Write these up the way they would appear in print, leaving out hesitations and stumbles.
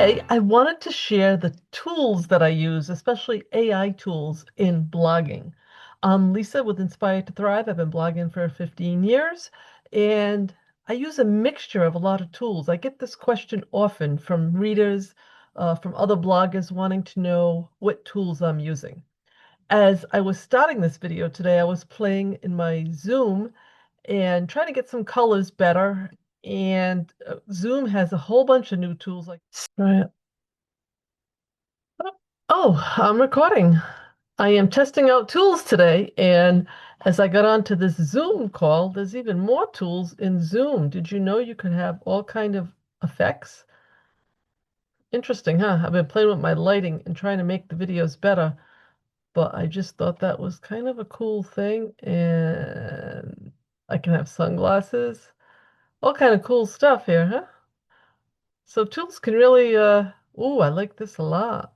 Today, I wanted to share the tools that I use, especially AI tools in blogging. I'm Lisa with Inspired to Thrive. I've been blogging for 15 years, and I use a mixture of a lot of tools. I get this question often from readers, from other bloggers wanting to know what tools I'm using. As I was starting this video today, I was playing in my Zoom and trying to get some colors better. And Zoom has a whole bunch of new tools like Right. Oh, I'm recording. I am testing out tools today, and as I got onto this Zoom call, there's even more tools in Zoom. Did you know you could have all kind of effects? Interesting, huh? I've been playing with my lighting and trying to make the videos better, but I just thought that was kind of a cool thing, and I can have sunglasses, all kind of cool stuff here, huh? So tools can really, ooh, I like this a lot.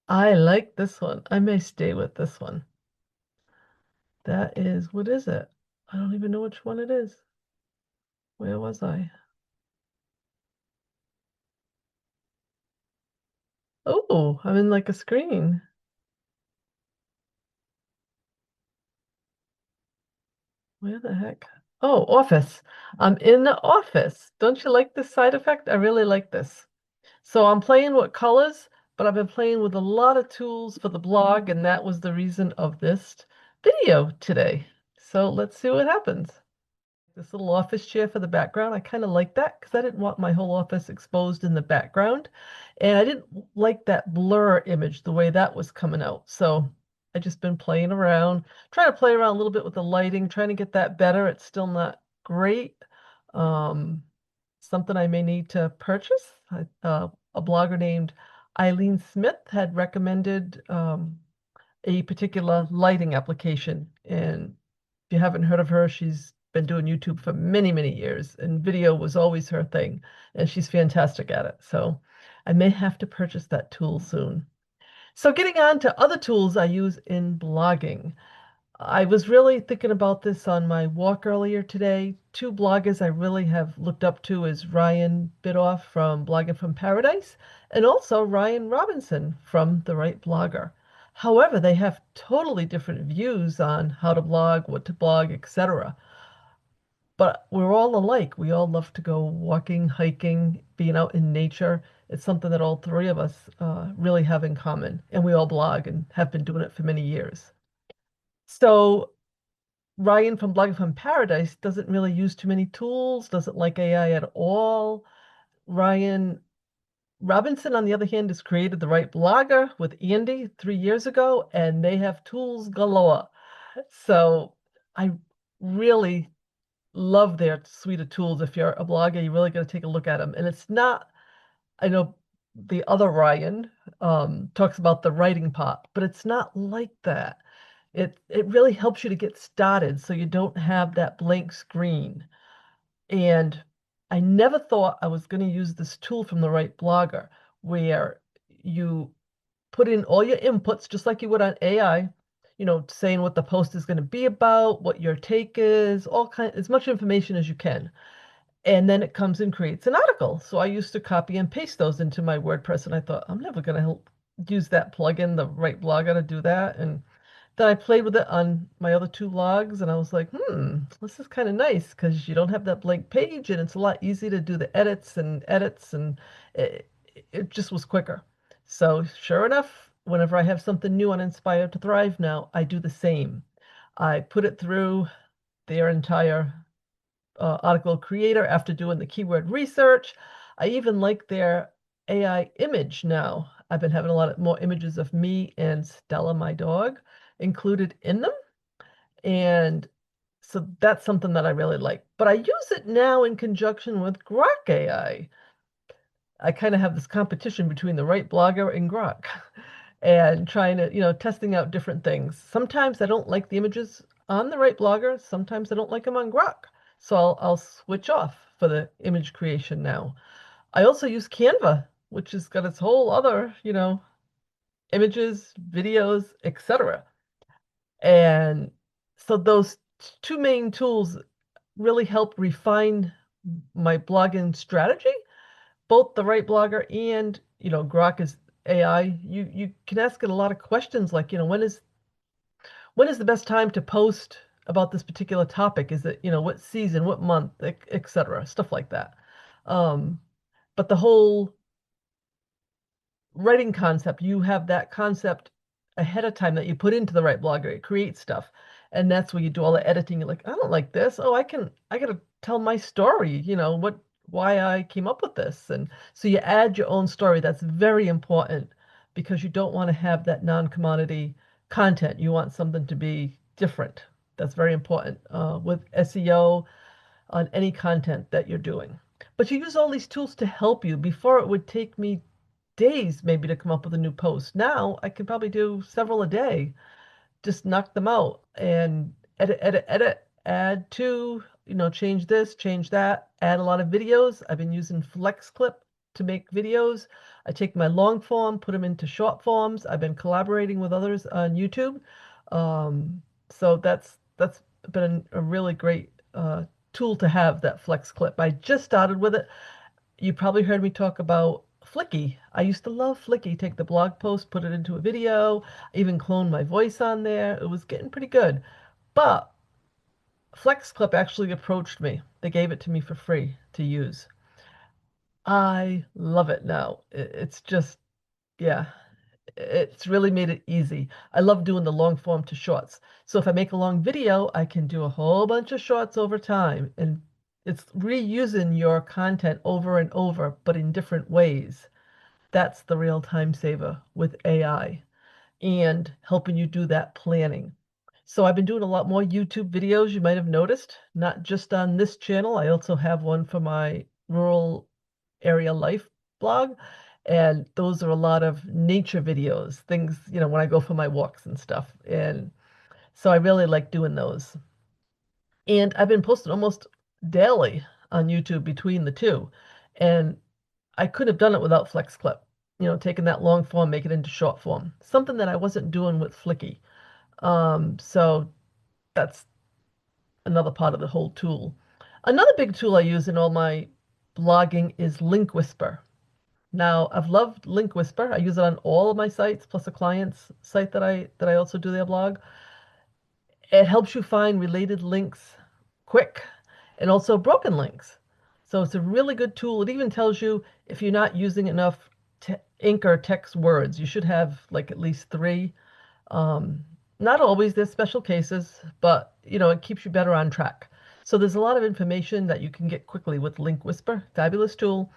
I like this one. I may stay with this one. That is, what is it? I don't even know which one it is. Where was I? Oh, I'm in like a screen. Where the heck? Oh, office. I'm in the office. Don't you like this side effect? I really like this. So I'm playing with colors, but I've been playing with a lot of tools for the blog, and that was the reason of this video today. So let's see what happens. This little office chair for the background. I kind of like that because I didn't want my whole office exposed in the background. And I didn't like that blur image, the way that was coming out. So I just been playing around, trying to play around a little bit with the lighting, trying to get that better. It's still not great. Um, Something I may need to purchase. A blogger named Ileane Smith had recommended a particular lighting application. And if you haven't heard of her, she's been doing YouTube for many, many years, and video was always her thing, and she's fantastic at it. So I may have to purchase that tool soon. So getting on to other tools I use in blogging. I was really thinking about this on my walk earlier today. Two bloggers I really have looked up to is Ryan Biddulph from Blogging from Paradise and also Ryan Robinson from The Right Blogger. However, they have totally different views on how to blog, what to blog, etc. But we're all alike. We all love to go walking, hiking, being out in nature. It's something that all three of us really have in common. And we all blog and have been doing it for many years. So Ryan from Blogging from Paradise doesn't really use too many tools, doesn't like AI at all. Ryan Robinson, on the other hand, has created The Right Blogger with Andy 3 years ago, and they have tools galore. So I really love their suite of tools. If you're a blogger, you really got to take a look at them. And it's not, I know the other Ryan talks about the writing part, but it's not like that. It really helps you to get started so you don't have that blank screen. And I never thought I was going to use this tool from The Right Blogger, where you put in all your inputs just like you would on AI, saying what the post is going to be about, what your take is, as much information as you can. And then it comes and creates an article. So I used to copy and paste those into my WordPress, and I thought I'm never going to use that plugin, The Right Blogger, to do that. And then I played with it on my other two logs, and I was like, this is kind of nice because you don't have that blank page, and it's a lot easier to do the edits, and it just was quicker. So sure enough, whenever I have something new on Inspired to Thrive now, I do the same. I put it through their entire article creator after doing the keyword research. I even like their AI image now. I've been having a lot more images of me and Stella, my dog, included in them. And so that's something that I really like. But I use it now in conjunction with Grok AI. I kind of have this competition between the right blogger and Grok and trying to, testing out different things. Sometimes I don't like the images on the right blogger. Sometimes I don't like them on Grok. So I'll switch off for the image creation now. I also use Canva, which has got its whole other, images, videos, etc. And so those two main tools really help refine my blogging strategy, both the right blogger and, Grok is AI, you can ask it a lot of questions like, when is the best time to post about this particular topic? Is it, what season, what month, et cetera, stuff like that. Um, but the whole writing concept, you have that concept ahead of time that you put into the right blogger. It creates stuff. And that's where you do all the editing. You're like, I don't like this. Oh, I gotta tell my story, why I came up with this. And so you add your own story. That's very important because you don't want to have that non-commodity content. You want something to be different. That's very important with SEO on any content that you're doing. But you use all these tools to help you. Before, it would take me days maybe to come up with a new post. Now I can probably do several a day, just knock them out and edit, edit, edit, add to, change this, change that, add a lot of videos. I've been using FlexClip to make videos. I take my long form, put them into short forms. I've been collaborating with others on YouTube. So that's been a really great tool to have, that FlexClip. I just started with it. You probably heard me talk about Fliki. I used to love Fliki. Take the blog post, put it into a video, even clone my voice on there. It was getting pretty good. But FlexClip actually approached me. They gave it to me for free to use. I love it now. It's just, yeah, it's really made it easy. I love doing the long form to shorts. So if I make a long video, I can do a whole bunch of shorts over time. And it's reusing your content over and over, but in different ways. That's the real time saver with AI and helping you do that planning. So I've been doing a lot more YouTube videos, you might have noticed, not just on this channel. I also have one for my rural area life blog. And those are a lot of nature videos, things, when I go for my walks and stuff. And so I really like doing those. And I've been posting almost daily on YouTube between the two. And I could have done it without FlexClip, taking that long form, make it into short form, something that I wasn't doing with Fliki. So that's another part of the whole tool. Another big tool I use in all my blogging is Link Whisper. Now, I've loved Link Whisper. I use it on all of my sites, plus a client's site that I also do their blog. It helps you find related links quick and also broken links. So it's a really good tool. It even tells you if you're not using enough ink or text words. You should have like at least three. Um, Not always, there's special cases, but it keeps you better on track. So there's a lot of information that you can get quickly with Link Whisper. Fabulous tool.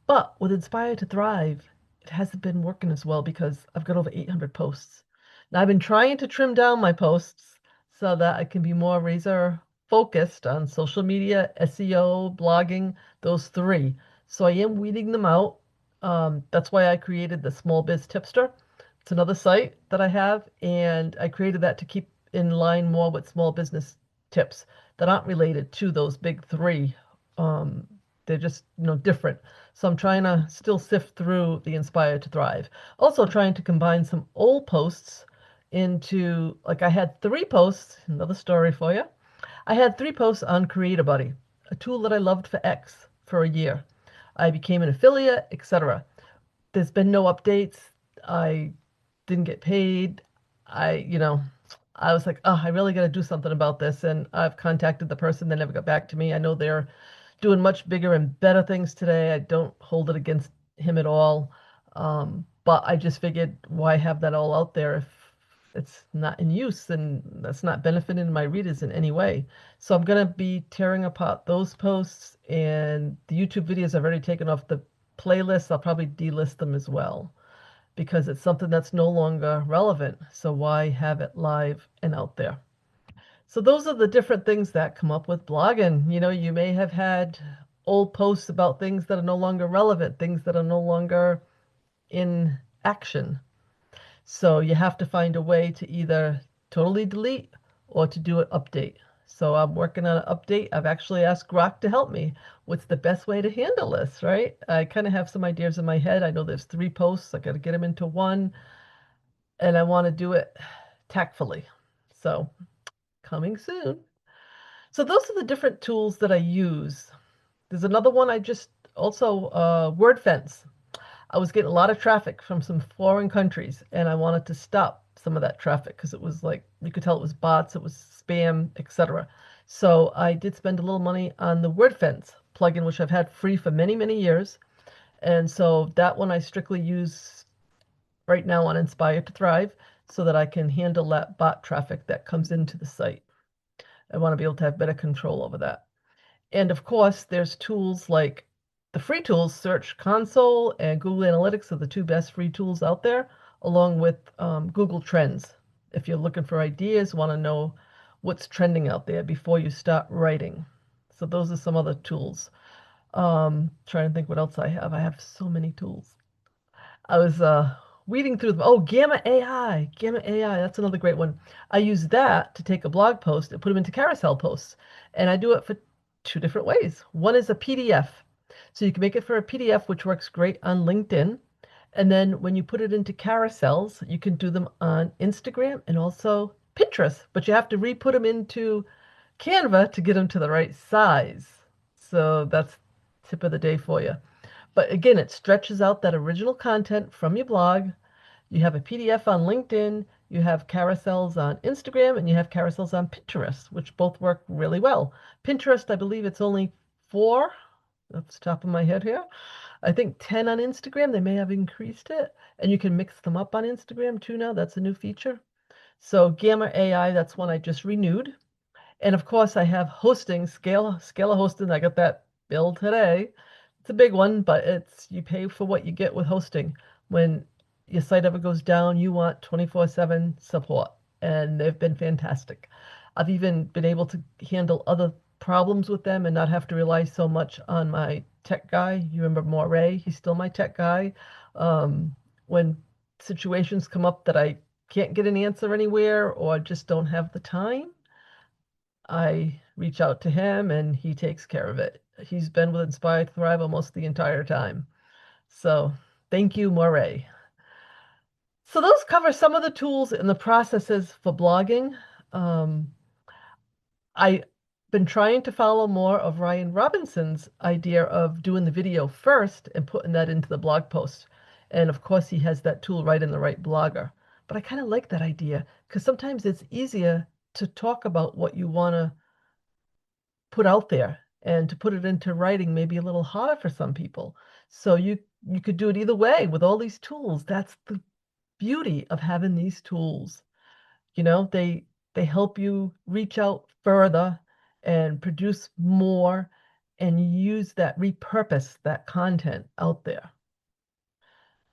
But with Inspire to Thrive, it hasn't been working as well because I've got over 800 posts. Now, I've been trying to trim down my posts so that I can be more razor focused on social media, SEO, blogging, those three. So I am weeding them out. That's why I created the Small Biz Tipster. It's another site that I have, and I created that to keep in line more with small business tips that aren't related to those big three. Um, they're just, different. So I'm trying to still sift through the Inspire to Thrive. Also trying to combine some old posts into, like I had 3 posts, another story for you. I had 3 posts on Creator Buddy, a tool that I loved for X for a year. I became an affiliate, etc. There's been no updates. I didn't get paid. I was like, oh, I really got to do something about this. And I've contacted the person. They never got back to me. I know they're doing much bigger and better things today. I don't hold it against him at all. But I just figured, why have that all out there if it's not in use and that's not benefiting my readers in any way? So I'm going to be tearing apart those posts, and the YouTube videos I've already taken off the playlist. I'll probably delist them as well because it's something that's no longer relevant. So why have it live and out there? So those are the different things that come up with blogging. You may have had old posts about things that are no longer relevant, things that are no longer in action. So you have to find a way to either totally delete or to do an update. So I'm working on an update. I've actually asked Grok to help me. What's the best way to handle this, right? I kind of have some ideas in my head. I know there's 3 posts. I got to get them into one, and I want to do it tactfully. So coming soon. So those are the different tools that I use. There's another one I just Also, WordFence. I was getting a lot of traffic from some foreign countries, and I wanted to stop some of that traffic because it was like you could tell it was bots, it was spam, etc. So I did spend a little money on the WordFence plugin, which I've had free for many, many years. And so that one I strictly use right now on Inspire to Thrive so that I can handle that bot traffic that comes into the site. I want to be able to have better control over that. And of course, there's tools like the free tools, Search Console and Google Analytics are the two best free tools out there, along with Google Trends. If you're looking for ideas, want to know what's trending out there before you start writing. So those are some other tools. Trying to think what else I have. I have so many tools. I was weeding through them. Oh, Gamma AI. Gamma AI, that's another great one. I use that to take a blog post and put them into carousel posts. And I do it for two different ways. One is a PDF. So you can make it for a PDF, which works great on LinkedIn. And then when you put it into carousels, you can do them on Instagram and also Pinterest. But you have to re-put them into Canva to get them to the right size. So that's tip of the day for you. But again, it stretches out that original content from your blog. You have a PDF on LinkedIn, you have carousels on Instagram, and you have carousels on Pinterest, which both work really well. Pinterest, I believe it's only 4 off the top of my head here. I think 10 on Instagram. They may have increased it. And you can mix them up on Instagram too now. That's a new feature. So Gamma AI, that's one I just renewed. And of course, I have hosting, Scalahosting. I got that bill today. It's a big one, but it's you pay for what you get with hosting. When your site ever goes down, you want 24/7 support, and they've been fantastic. I've even been able to handle other problems with them and not have to rely so much on my tech guy. You remember Moray? He's still my tech guy. When situations come up that I can't get an answer anywhere or just don't have the time, I reach out to him and he takes care of it. He's been with Inspire Thrive almost the entire time. So thank you, Moray. So those cover some of the tools and the processes for blogging. Um, I've been trying to follow more of Ryan Robinson's idea of doing the video first and putting that into the blog post. And of course, he has that tool right in the right blogger. But I kind of like that idea because sometimes it's easier to talk about what you want to put out there and to put it into writing may be a little harder for some people. So you could do it either way with all these tools. That's the beauty of having these tools. You know, they help you reach out further and produce more and use that repurpose that content out there.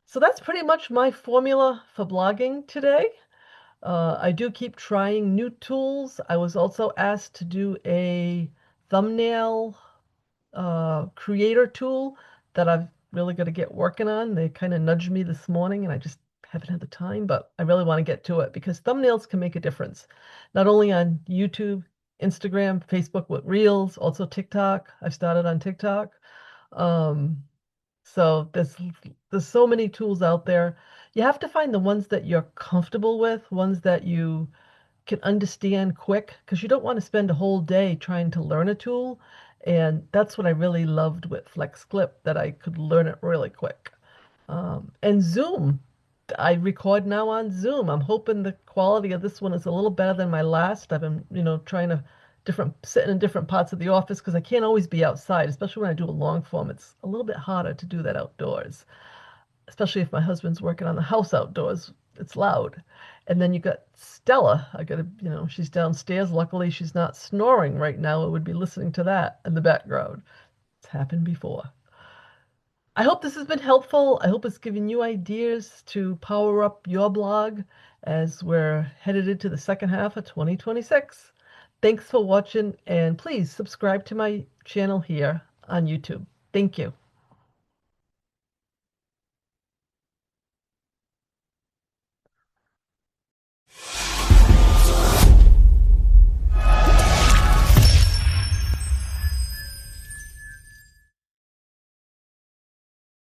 So that's pretty much my formula for blogging today. I do keep trying new tools. I was also asked to do a thumbnail creator tool that I've really got to get working on. They kind of nudged me this morning and I just haven't had the time, but I really want to get to it because thumbnails can make a difference. Not only on YouTube, Instagram, Facebook with Reels, also TikTok. I've started on TikTok. Um, so there's so many tools out there. You have to find the ones that you're comfortable with, ones that you can understand quick, because you don't want to spend a whole day trying to learn a tool. And that's what I really loved with FlexClip, that I could learn it really quick. And Zoom, I record now on Zoom. I'm hoping the quality of this one is a little better than my last. I've been, trying to sitting in different parts of the office because I can't always be outside, especially when I do a long form. It's a little bit harder to do that outdoors, especially if my husband's working on the house outdoors. It's loud. And then you got Stella. I got to, she's downstairs. Luckily, she's not snoring right now. I would be listening to that in the background. It's happened before. I hope this has been helpful. I hope it's given you ideas to power up your blog as we're headed into the second half of 2026. Thanks for watching, and please subscribe to my channel here on YouTube. Thank you.